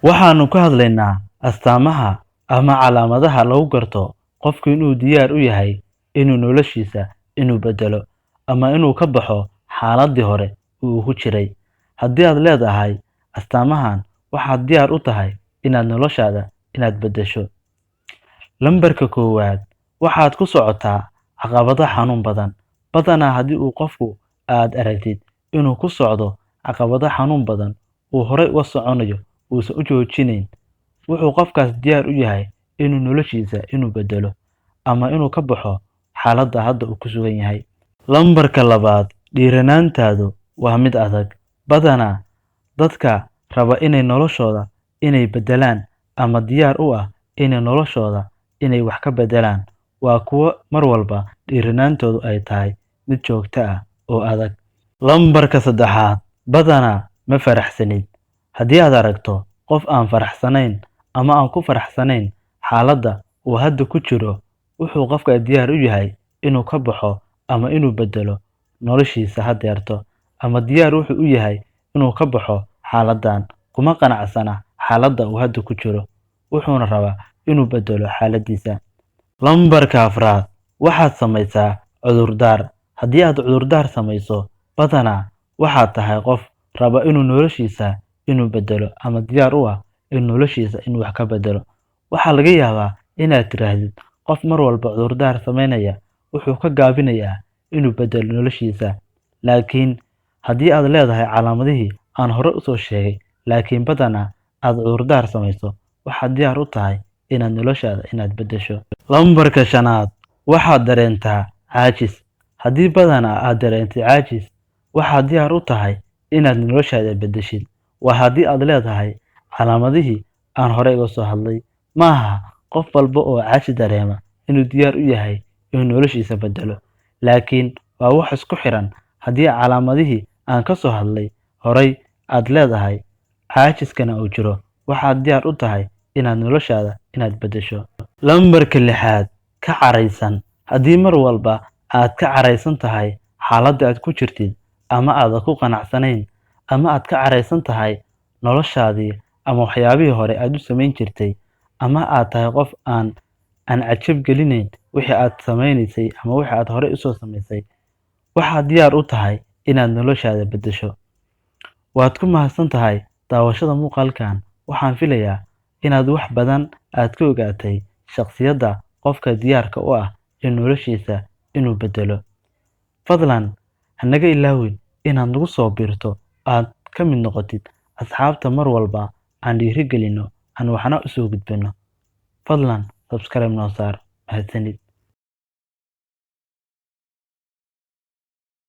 Waxaanu ka hadlaynaa astaamaha ama calaamadaha lagu garto qofku inuu diyaar u yahay inuu noloshiisa beddelo ama inuu ka baxo xaaladdii hore uu ku jiray. Haddii aad leedahay astaamahan, waxaad diyaar u tahay inaad noloshaada beddesho. Lambarka koowaad, waxaad ku socotaa caqabado xanuun badan. Badanaa haddii qofku aad aragtid inuu ku socdo caqabado xanuun badan, uu horey uga soconayo, uusan u joojinayn, wuxuu qofkaas diyaar u yahay inuu noloshiisa beddelo ama inuu ka baxo xaaladda hadda uu ku sugan yahay. Lambarka labaad, dhiiranaantaadu waa mid adag. Badanaa dadka raba inay noloshooda beddelaan ama diyaar u ah inay noloshooda wax ka beddelaan waa kuwo mar walba dhiiranaantoodu ay tahay mid joogto ah oo adag. Lambarka saddexaad, badanaa ma faraxsanid. Haddii aad aragto qof aan faraxsanayn ama aan ku faraxsanayn xaaladda uu hadda ku jiro, wuxuu qofka diyaar u yahay inuu ka baxo ama inuu beddelo noloshiisa haddeerto, ama diyaar wuxuu u yahay inuu ka baxo xaaladdan. Kuma qanacsana xaaladda uu hadda ku jiro, wuxuuna rabaa inuu beddelo xaaladdiisa. Lambarka afraad, waxaad samaysaa cudurdaar. Haddii aad cudurdaar samayso, badanaa waxaad tahay qof raba inuu noloshiisa beddelo ama diyaar u ah in noloshiisa wax ka beddelo. Waxaa laga yaabaa inaad tiraahdid, qof mar walba cudurdaar samaynaya wuxuu ka gaabinayaa inuu beddelo noloshiisa. Laakiin haddii aad leedahay calaamadihii aan hore u soo sheegay, laakiin badanaa aad cudurdaar samayso, waxaad diyaar u tahay inaad noloshaada beddesho. Lambarka shanaad, waxaad dareentaa caajis. Haddii badanaa aad dareentid caajis, waxaad diyaar u tahay inaad noloshaada beddeshid. Waa haddii aad leedahay calaamadihii aan horey uga soo hadlay. Maaha qof walba oo caajis dareema inuu diyaar u yahay inuu noloshiisa beddelo, laakiin waa wax isku xiran. Haddii calaamadihii aan ka soo hadlay horey aad leedahay, caajiskana uu jiro, waxaad diyaar u tahay inaad noloshaada beddesho. Lambarka lixaad, ka caraysan. Haddii mar walba aad ka caraysan tahay xaaladda aad ku jirtid, ama aadan ku qanacsanayn, ama aad ka caraysan tahay noloshaadii ama waxyaabihii hore aad u samayn jirtay, ama aad tahay qof aan cajab gelinayn wixii aad samaynaysay ama wixii aad horey u soo samaysay, waxaad diyaar u tahay inaad noloshaada beddesho. Waad ku mahadsan tahay daawashada muuqaalkan. Waxaan filayaa inaad wax badan aad ka ogaatay shakhsiyadda qofka diyaarka u ah in noloshiisa beddelo. Fadlan hanaga ilaawin inaad nagu soo biirto, aad ka mid noqotid asxaabta mar walba aan dhiirigelino aan waxna u soo gudbino. Fadlan subscribe noo saar. Mahadsanid.